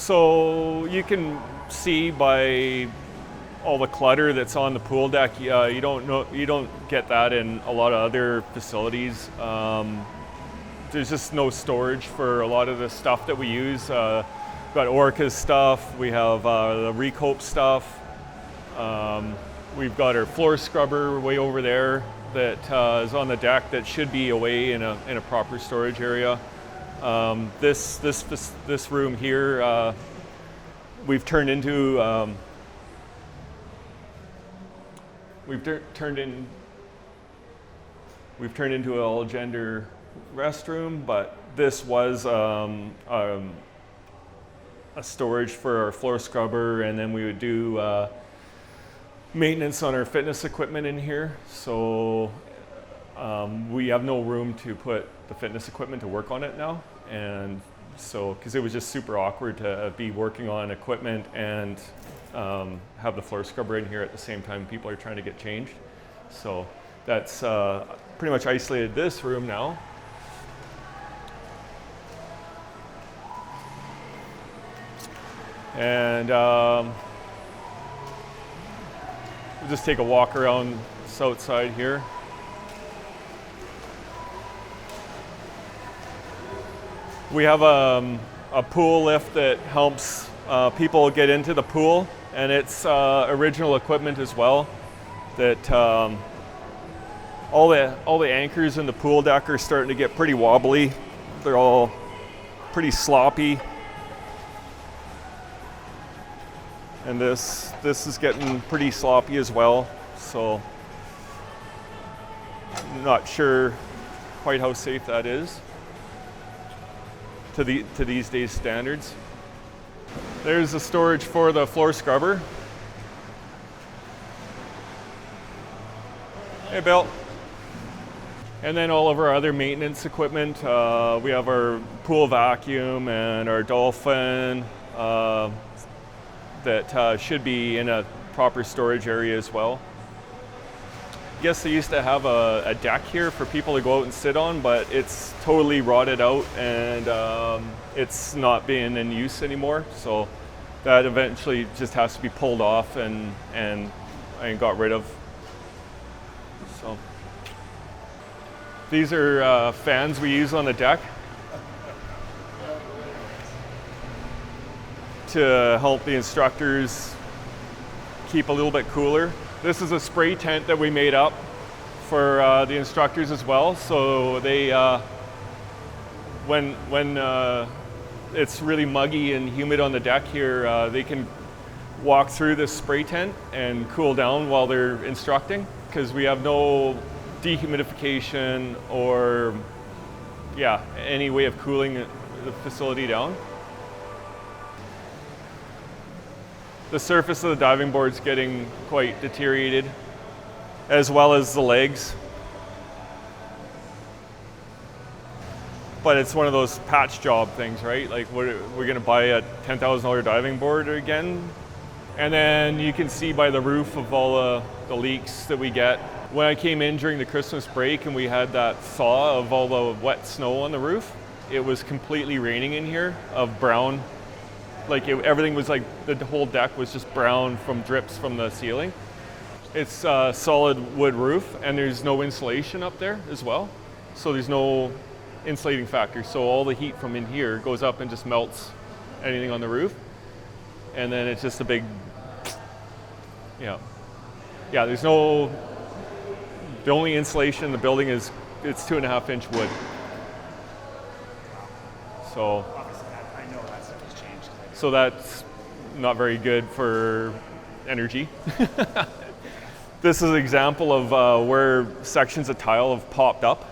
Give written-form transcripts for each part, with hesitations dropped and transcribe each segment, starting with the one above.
So you can see by all the clutter that's on the pool deck. You don't get that in a lot of other facilities. There's just no storage for a lot of the stuff that we use. We've got Orca's stuff. We have the Recope stuff. We've got our floor scrubber way over there that is on the deck that should be away in a proper storage area. This room here we've turned into turned into an all-gender restroom, but this was a storage for our floor scrubber, and then we would do maintenance on our fitness equipment in here. So we have no room to put the fitness equipment to work on it now, and so because it was just super awkward to be working on equipment and have the floor scrubber in here at the same time people are trying to get changed. So that's pretty much isolated this room now. And we'll just take a walk around the south side here. We have a pool lift that helps people get into the pool, and it's original equipment as well. That all the anchors in the pool deck are starting to get pretty wobbly. They're all pretty sloppy. And this is getting pretty sloppy as well, so I'm not sure quite how safe that is to these days standards. There's the storage for the floor scrubber. Hey, Bill. And then all of our other maintenance equipment. We have our pool vacuum and our Dolphin. That should be in a proper storage area as well. I guess they used to have a deck here for people to go out and sit on, but it's totally rotted out and it's not being in use anymore. So that eventually just has to be pulled off and got rid of. So these are fans we use on the deck to help the instructors keep a little bit cooler. This is a spray tent that we made up for the instructors as well. So they, when it's really muggy and humid on the deck here, they can walk through this spray tent and cool down while they're instructing, because we have no dehumidification or any way of cooling the facility down. The surface of the diving board's getting quite deteriorated, as well as the legs. But it's one of those patch job things, right? Like we're gonna buy a $10,000 diving board again. And then you can see by the roof of all the leaks that we get. When I came in during the Christmas break and we had that thaw of all the wet snow on the roof, it was completely raining in here of brown. Like everything was like, the whole deck was just brown from drips from the ceiling. It's a solid wood roof and there's no insulation up there as well. So there's no insulating factor. So all the heat from in here goes up and just melts anything on the roof. And then it's just a big, there's no, the only insulation in the building it's 2.5 inch wood. So. So that's not very good for energy. This is an example of where sections of tile have popped up.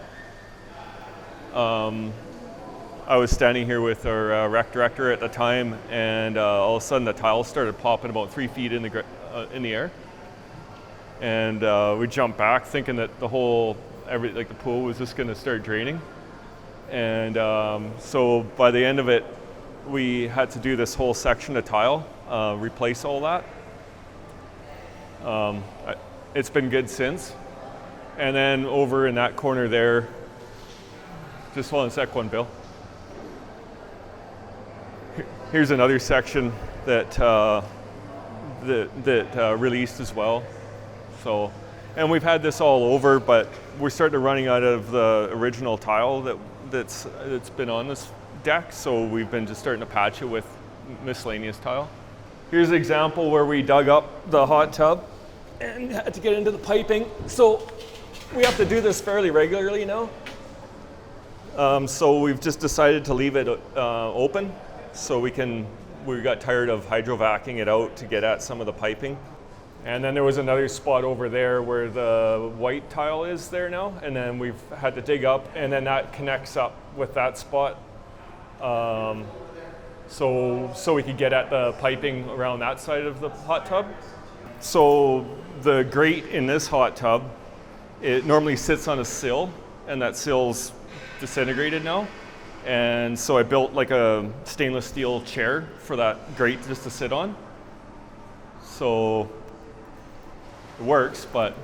I was standing here with our rec director at the time, and all of a sudden the tile started popping about 3 feet in the air. And we jumped back thinking that the pool was just gonna start draining. And so by the end of it, we had to do this whole section of tile, replace all that. It's been good since. And then over in that corner there, just hold on a sec, Bill. Here's another section that released as well. So, and we've had this all over, but we're starting to running out of the original tile that's been on this deck. So we've been just starting to patch it with miscellaneous tile. Here's an example where we dug up the hot tub and had to get into the piping. So we have to do this fairly regularly now. So we've just decided to leave it open so we got tired of hydrovacing it out to get at some of the piping. And then there was another spot over there where the white tile is there now, and then we've had to dig up, and then that connects up with that spot. So we could get at the piping around that side of the hot tub. So the grate in this hot tub, it normally sits on a sill, and that sill's disintegrated now. And so I built like a stainless steel chair for that grate just to sit on. So it works, but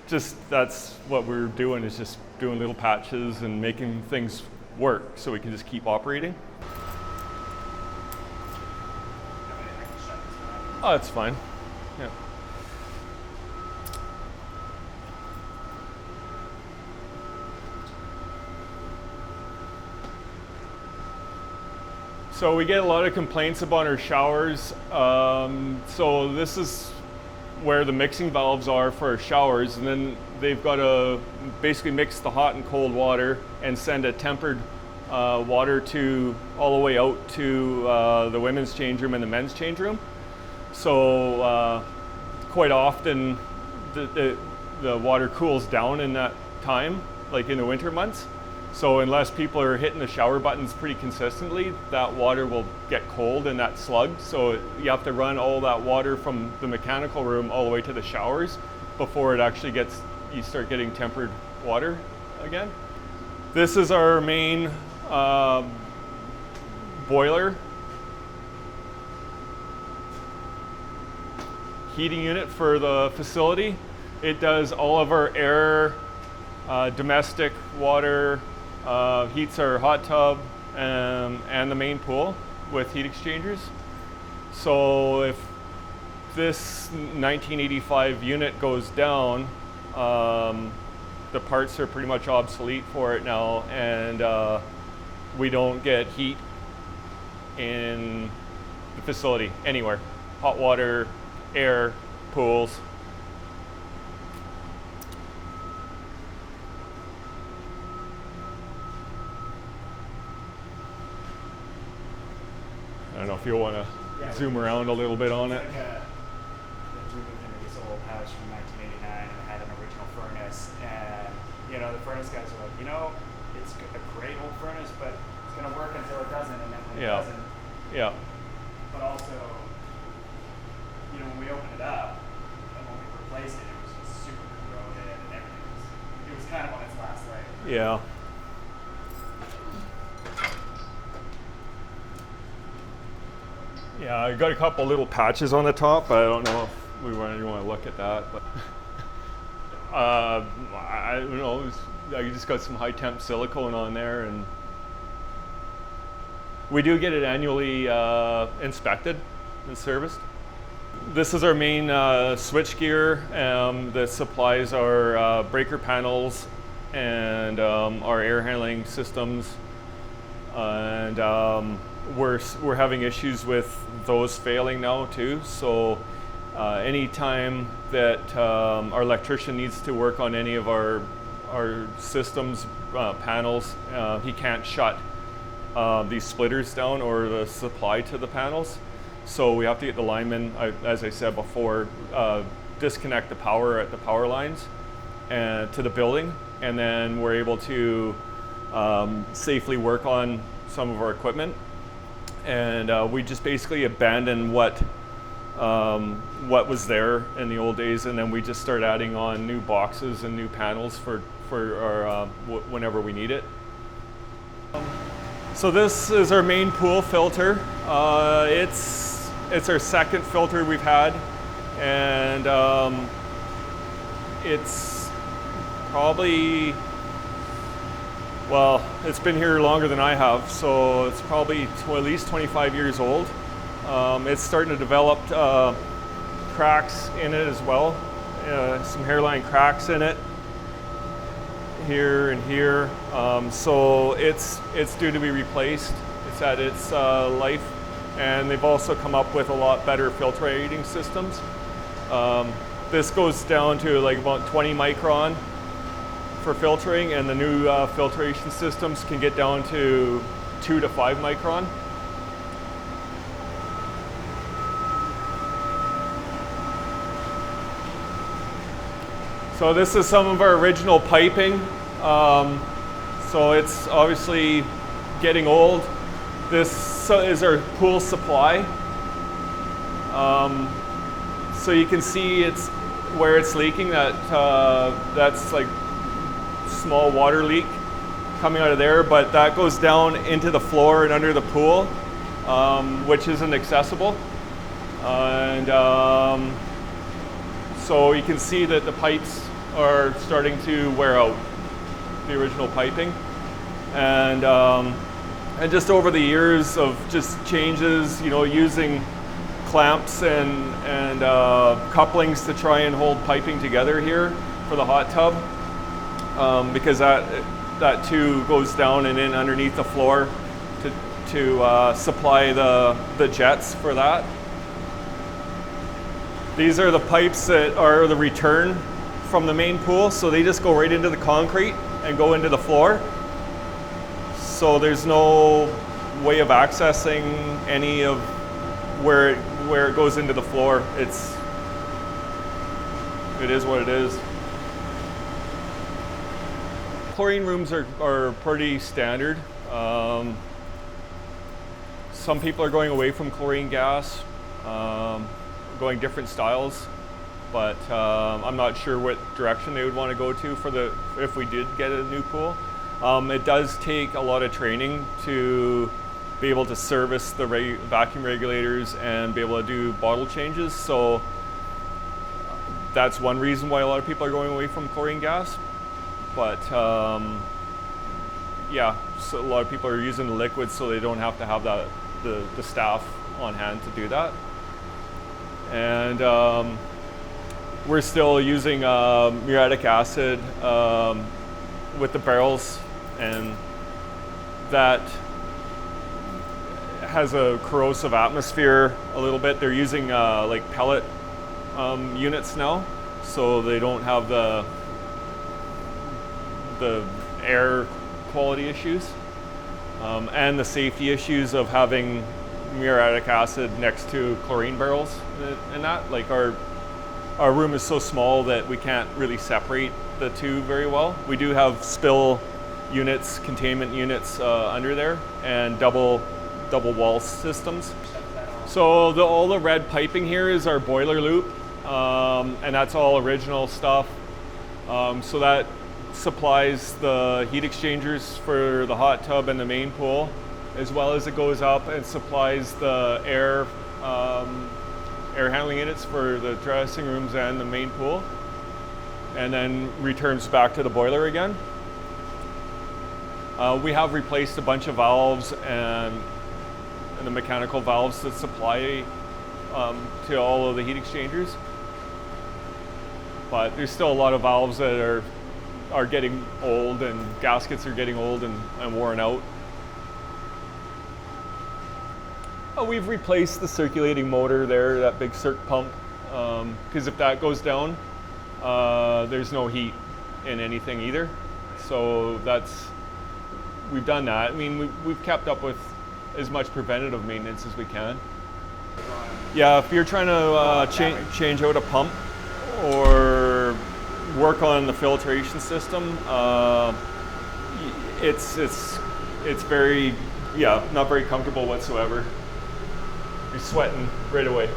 just that's what we're doing, is just doing little patches and making things work so we can just keep operating. Oh, it's fine. Yeah. So we get a lot of complaints about our showers. So this is where the mixing valves are for our showers, and then they've got to basically mix the hot and cold water and send a tempered water all the way out to the women's change room and the men's change room. So quite often the water cools down in that time, like in the winter months. So unless people are hitting the shower buttons pretty consistently, that water will get cold and that slug. So you have to run all that water from the mechanical room all the way to the showers before it actually you start getting tempered water again. This is our main boiler heating unit for the facility. It does all of our air, domestic water, heats our hot tub and the main pool with heat exchangers. So if this 1985 unit goes down, the parts are pretty much obsolete for it now, and we don't get heat in the facility anywhere. Hot water, air, pools. I don't know if you want to zoom around a little bit on it. We moved into this old house from 1989 and it had an original furnace, and the furnace guys were like, it's a great old furnace, but it's going to work until it doesn't, and then when it doesn't. Yeah. But also, when we opened it up and when we replaced it, it was just super corroded and everything. It was kind of on its last leg. Yeah. Yeah, I got a couple little patches on the top, but I don't know if you want to look at that. But I don't know. I just got some high temp silicone on there, and we do get it annually inspected and serviced. This is our main switch gear that supplies our breaker panels and our air handling systems, and we're having issues with those failing now too. So anytime that our electrician needs to work on any of our systems panels, he can't shut these splitters down or the supply to the panels. So we have to get the linemen, as I said before, disconnect the power at the power lines and to the building, and then we're able to safely work on some of our equipment. And we just basically abandoned what was there in the old days, and then we just start adding on new boxes and new panels for our whenever we need it. So this is our main pool filter. It's our second filter we've had, and it's probably Well, it's been here longer than I have, so it's probably at least 25 years old. It's starting to develop cracks in it as well, some hairline cracks in it, here and here. So it's due to be replaced. It's at its life, and they've also come up with a lot better filtrating systems. This goes down to like about 20 micron for filtering, and the new filtration systems can get down to 2 to 5 micron. So this is some of our original piping. So it's obviously getting old. This is our pool supply. So you can see it's where it's leaking. That's like small water leak coming out of there, but that goes down into the floor and under the pool, which isn't accessible. And so you can see that the pipes are starting to wear out, the original piping. And just over the years of just changes, you know, using clamps and couplings to try and hold piping together here for the hot tub, because that too goes down and in underneath the floor to supply the jets for that. These are the pipes that are the return from the main pool, so they just go right into the concrete and go into the floor. So there's no way of accessing any of where it goes into the floor. It is what it is. Chlorine rooms are pretty standard. Some people are going away from chlorine gas, going different styles, but I'm not sure what direction they would want to go to if we did get a new pool. It does take a lot of training to be able to service the vacuum regulators and be able to do bottle changes. So that's one reason why a lot of people are going away from chlorine gas. But yeah, so a lot of people are using the liquid, so they don't have to have the staff on hand to do that. And we're still using muriatic acid with the barrels, and that has a corrosive atmosphere a little bit. They're using like pellet units now, so they don't have the air quality issues and the safety issues of having muriatic acid next to chlorine barrels and that. Like our room is so small that we can't really separate the two very well. We do have spill units, containment units under there, and double wall systems. So all the red piping here is our boiler loop, and that's all original stuff. So that supplies the heat exchangers for the hot tub and the main pool, as well as it goes up and supplies the air handling units for the dressing rooms and the main pool, and then returns back to the boiler again. We have replaced a bunch of valves and the mechanical valves that supply to all of the heat exchangers, but there's still a lot of valves that are getting old, and gaskets are getting old and worn out. We've replaced the circulating motor there, that big circ pump, because if that goes down, there's no heat in anything either. So we've done that. I mean, we've kept up with as much preventative maintenance as we can. Yeah, if you're trying to change out a pump or work on the filtration system, it's very, not very comfortable whatsoever. You're sweating right away.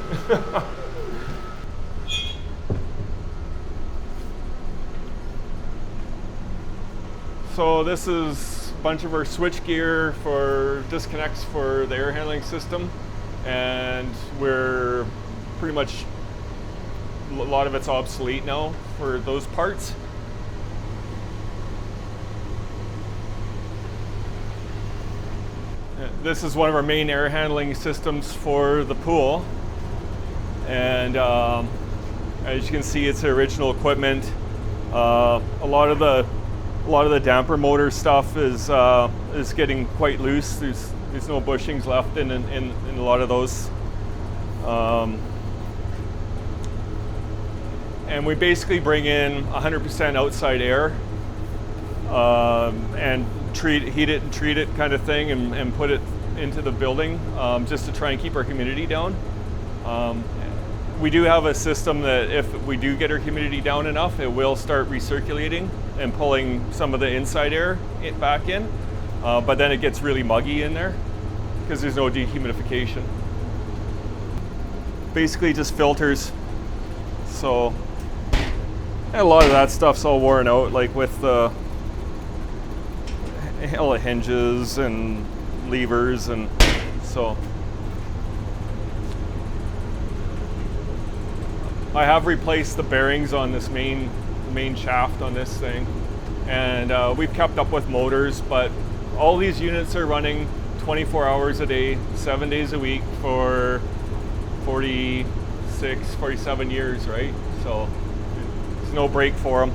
So this is a bunch of our switch gear for disconnects for the air handling system, and we're pretty much, a lot of it's obsolete now for those parts. This is one of our main air handling systems for the pool, and as you can see, it's the original equipment. A lot of the damper motor stuff is getting quite loose. There's no bushings left in a lot of those. And we basically bring in 100% outside air and heat it and treat it kind of thing, and put it into the building just to try and keep our humidity down. We do have a system that if we do get our humidity down enough, it will start recirculating and pulling some of the inside air back in, but then it gets really muggy in there because there's no dehumidification. Basically just filters. So, and a lot of that stuff's all worn out, like with the all the hinges and levers, and so I have replaced the bearings on this main shaft on this thing, and we've kept up with motors, but all these units are running 24 hours a day, 7 days a week for 46, 47 years, right? So there's no break for them.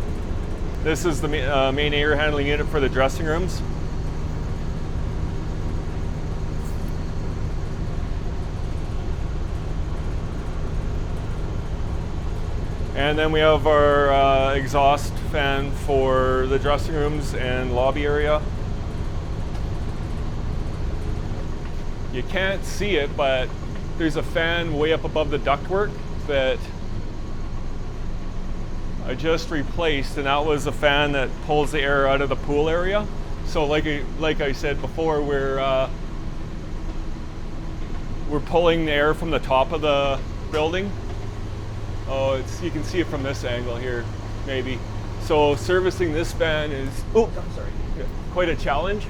This is the main air handling unit for the dressing rooms. And then we have our exhaust fan for the dressing rooms and lobby area. You can't see it, but there's a fan way up above the ductwork that I just replaced, and that was a fan that pulls the air out of the pool area. So like I said before, we're pulling the air from the top of the building. Oh, you can see it from this angle here, maybe. So servicing this fan is quite a challenge.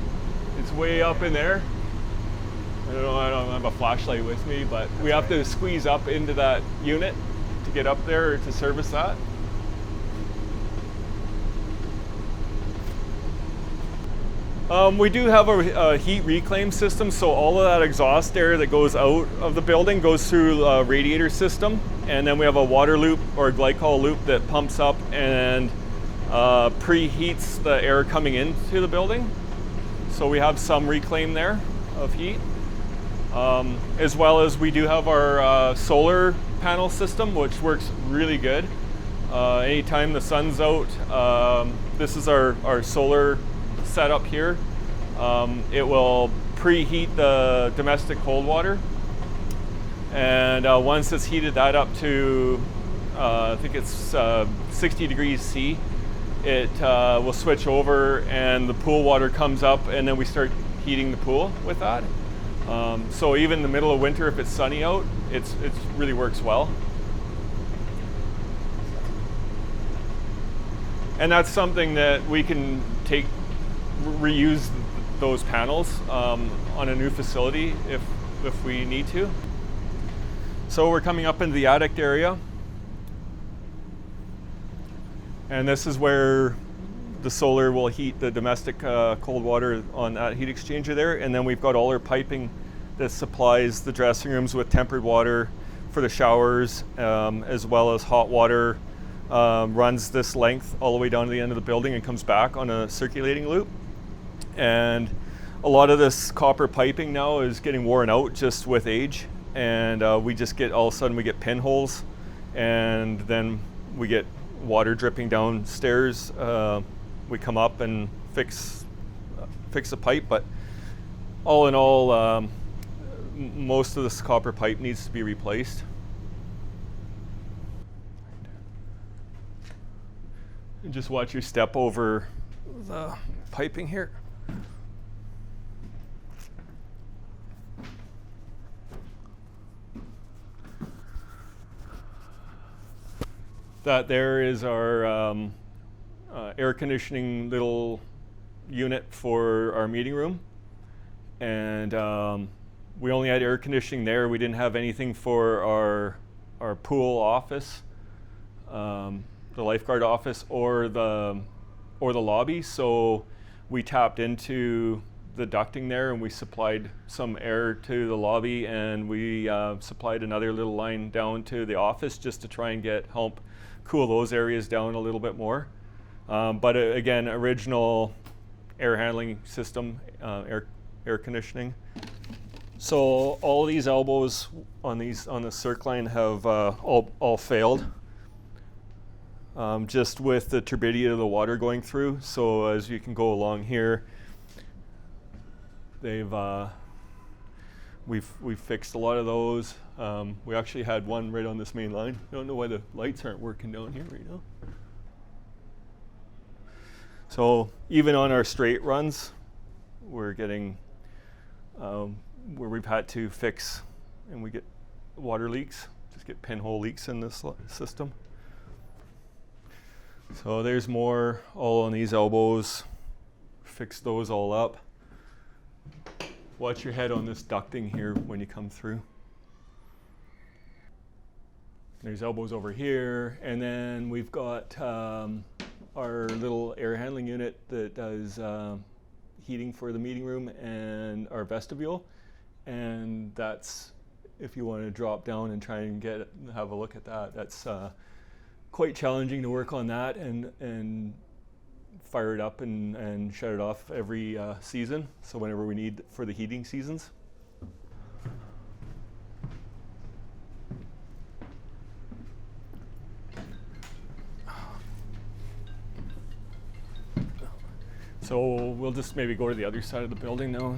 It's way up in there. I don't have a flashlight with me, but we have to squeeze up into that unit to get up there to service that. We do have a heat reclaim system, so all of that exhaust air that goes out of the building goes through a radiator system, and then we have a water loop or a glycol loop that pumps up and preheats the air coming into the building. So we have some reclaim there of heat. As well as we do have our solar panel system, which works really good. Anytime the sun's out, this is our solar setup here. It will preheat the domestic cold water, and once it's heated that up to I think it's 60 degrees C, it will switch over and the pool water comes up, and then we start heating the pool with that. So even in the middle of winter, if it's sunny out, it really works well. And that's something that we can reuse those panels on a new facility if we need to. So we're coming up into the attic area, and this is where the solar will heat the domestic cold water on that heat exchanger there, and then we've got all our piping that supplies the dressing rooms with tempered water for the showers, as well as hot water runs this length all the way down to the end of the building and comes back on a circulating loop. And a lot of this copper piping now is getting worn out just with age, and we just get, all of a sudden we get pinholes, and then we get water dripping downstairs. We come up and fix the pipe, but all in all, most of this copper pipe needs to be replaced. And just watch your step over the piping here. That there is our air conditioning little unit for our meeting room, and we only had air conditioning there. We didn't have anything for our pool office, the lifeguard office, or the lobby. So we tapped into the ducting there, and we supplied some air to the lobby, and we supplied another little line down to the office just to try and help cool those areas down a little bit more. But again, original air handling system, air conditioning. So all these elbows on the circ line have all failed, just with the turbidity of the water going through. So as you can go along here, we've fixed a lot of those. We actually had one right on this main line. I don't know why the lights aren't working down here right now. So even on our straight runs, we're getting where we've had to fix, and we get water leaks, just get pinhole leaks in this system. So there's more all on these elbows. Fix those all up. Watch your head on this ducting here when you come through. There's elbows over here, and then we've got our little air handling unit that does heating for the meeting room and our vestibule. And that's, if you want to drop down and try and have a look at that, that's quite challenging to work on that and fire it up and shut it off every season. So whenever we need for the heating seasons. So we'll just maybe go to the other side of the building now.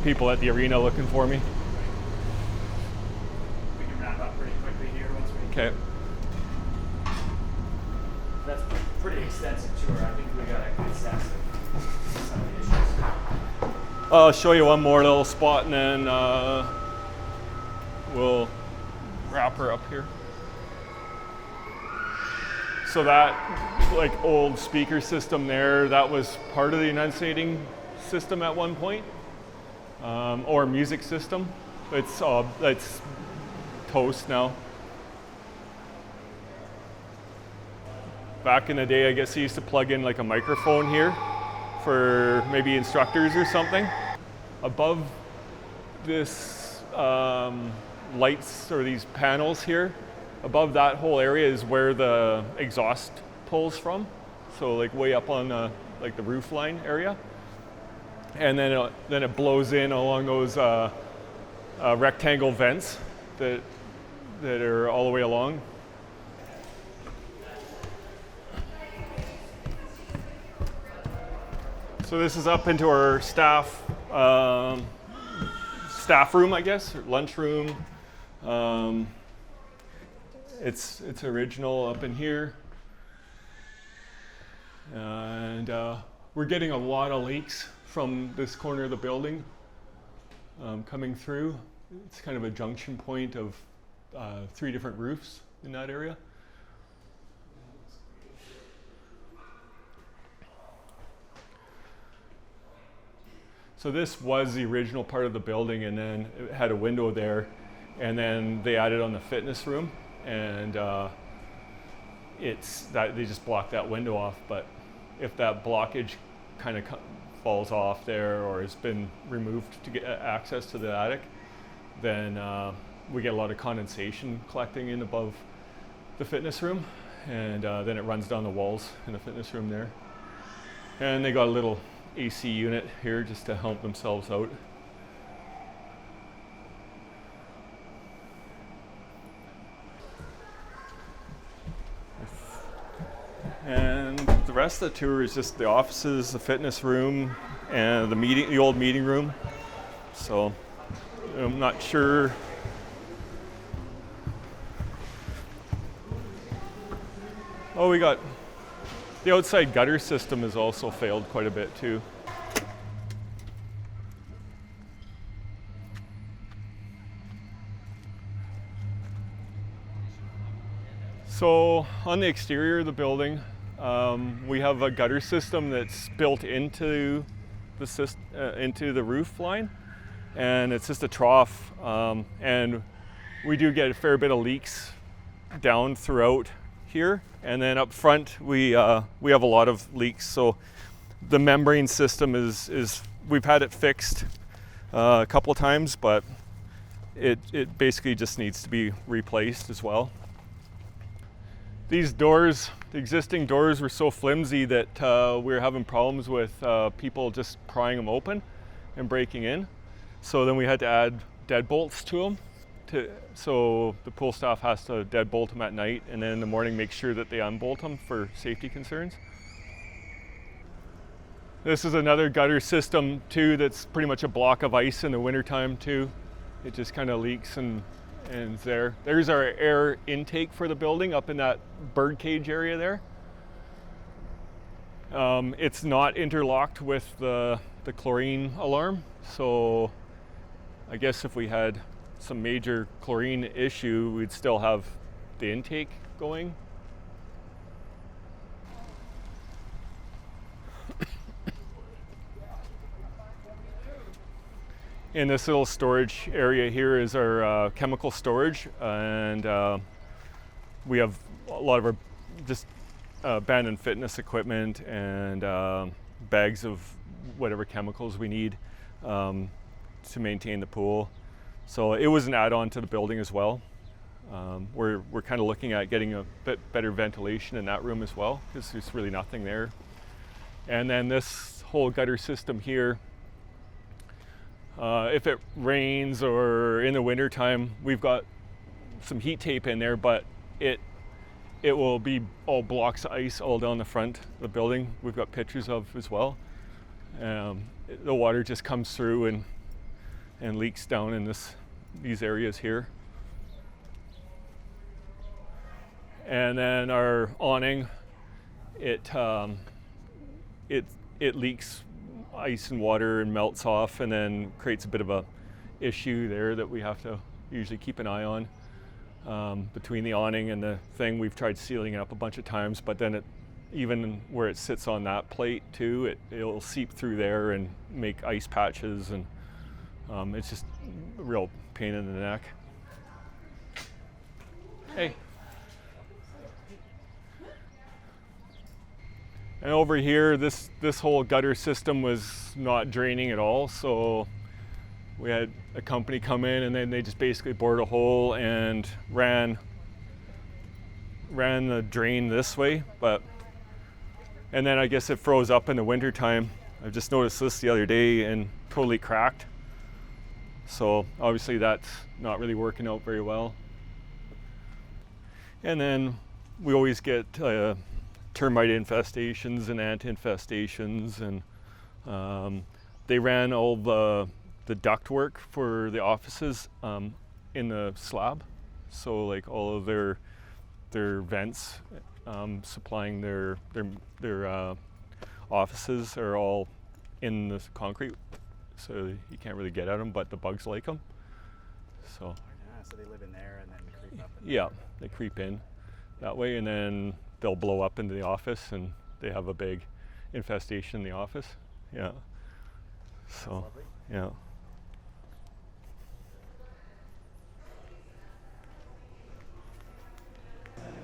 People at the arena looking for me. We can wrap up pretty quickly here once we. Okay. That's a pretty extensive tour. I think we got a good sense of some of the issues. I'll show you one more little spot, and then we'll wrap her up here. So that old speaker system there, that was part of the enunciating system at one point, or music system. It's toast now. Back in the day, I guess he used to plug in like a microphone here for maybe instructors or something. Above this lights or these panels here, above that whole area is where the exhaust pulls from. So like way up on like the roof line area. And then it blows in along those rectangle vents that are all the way along. So this is up into our staff room, I guess, or lunch room. It's original up in here, and we're getting a lot of leaks from this corner of the building coming through. It's kind of a junction point of 3 different roofs in that area. So this was the original part of the building, and then it had a window there, and then they added on the fitness room, and it's that they just blocked that window off. But if that blockage kind of falls off there or has been removed to get access to the attic, then we get a lot of condensation collecting in above the fitness room, and then it runs down the walls in the fitness room there. And they got a little AC unit here just to help themselves out. And the rest of the tour is just the offices, the fitness room, and the old meeting room. So I'm not sure. Oh, we got the outside gutter system has also failed quite a bit too. So on the exterior of the building, we have a gutter system that's built into the roof line, and it's just a trough, and we do get a fair bit of leaks down throughout here. And then up front, we have a lot of leaks. So the membrane system is we've had it fixed a couple of times, but it basically just needs to be replaced as well. These doors, the existing doors, were so flimsy that we were having problems with people just prying them open and breaking in. So then we had to add deadbolts to them. So the pool staff has to deadbolt them at night, and then in the morning make sure that they unbolt them for safety concerns. This is another gutter system too that's pretty much a block of ice in the wintertime too. It just kind of leaks and it's there. There's our air intake for the building up in that bird cage area there. It's not interlocked with the chlorine alarm, so I guess if we had some major chlorine issue, we'd still have the intake going. In this little storage area here is our chemical storage, and we have a lot of our just abandoned fitness equipment and bags of whatever chemicals we need to maintain the pool. So it was an add-on to the building as well. We're kind of looking at getting a bit better ventilation in that room as well, because there's really nothing there. And then this whole gutter system here, if it rains or in the winter time, we've got some heat tape in there, but it will be all blocks of ice all down the front of the building. We've got pictures of as well. The water just comes through and leaks down in these areas here. And then our awning, it leaks ice and water and melts off, and then creates a bit of a issue there that we have to usually keep an eye on. Between the awning and the thing, we've tried sealing it up a bunch of times, but then even where it sits on that plate too, it'll seep through there and make ice patches, and it's just a real pain in the neck. Hey. And over here, this whole gutter system was not draining at all, so we had a company come in, and then they just basically bored a hole and ran the drain this way. And then I guess it froze up in the winter time. I just noticed this the other day and totally cracked. So obviously that's not really working out very well. And then we always get termite infestations and ant infestations, and they ran all the duct work for the offices in the slab. So like all of their vents supplying their offices are all in the concrete, so you can't really get at them, but the bugs like them. So they live in there and then creep up. Yeah, they creep in that way, and then they'll blow up into the office, and they have a big infestation in the office. Yeah. So, yeah.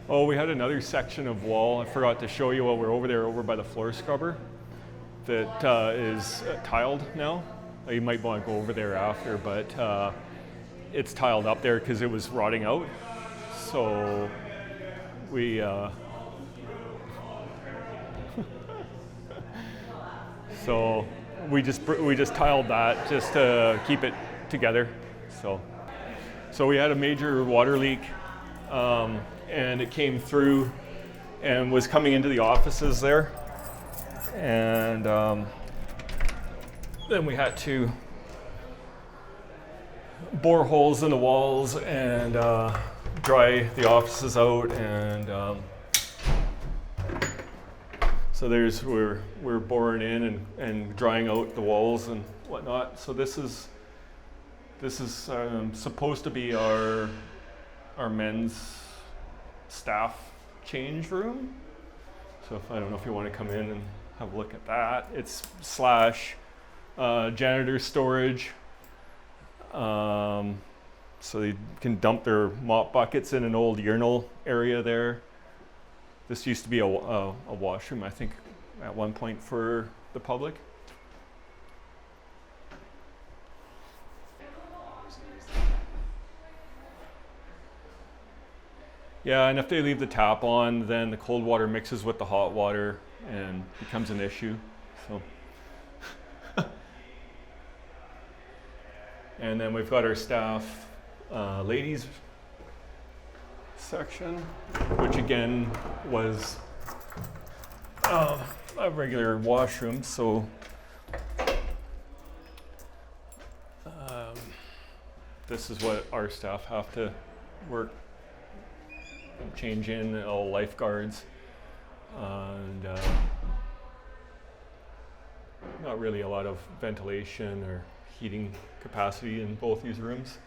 Oh, we had another section of wall. I forgot to show you while we're over there, over by the floor scrubber, that is tiled now. You might want to go over there after, but it's tiled up there because it was rotting out. So we so we just tiled that just to keep it together. So we had a major water leak, and it came through and was coming into the offices there, and then we had to bore holes in the walls and dry the offices out, and so we're boring in and drying out the walls and whatnot. So this is supposed to be our men's staff change room. So I don't know if you want to come in and have a look at that. It's / janitor storage. So they can dump their mop buckets in an old urinal area there. This used to be a washroom, I think, at one point for the public. Yeah, and if they leave the tap on, then the cold water mixes with the hot water and becomes an issue. So, and then we've got our staff ladies section, which again was a regular washroom. So this is what our staff have to work and change in, all lifeguards, and not really a lot of ventilation or heating capacity in both these rooms.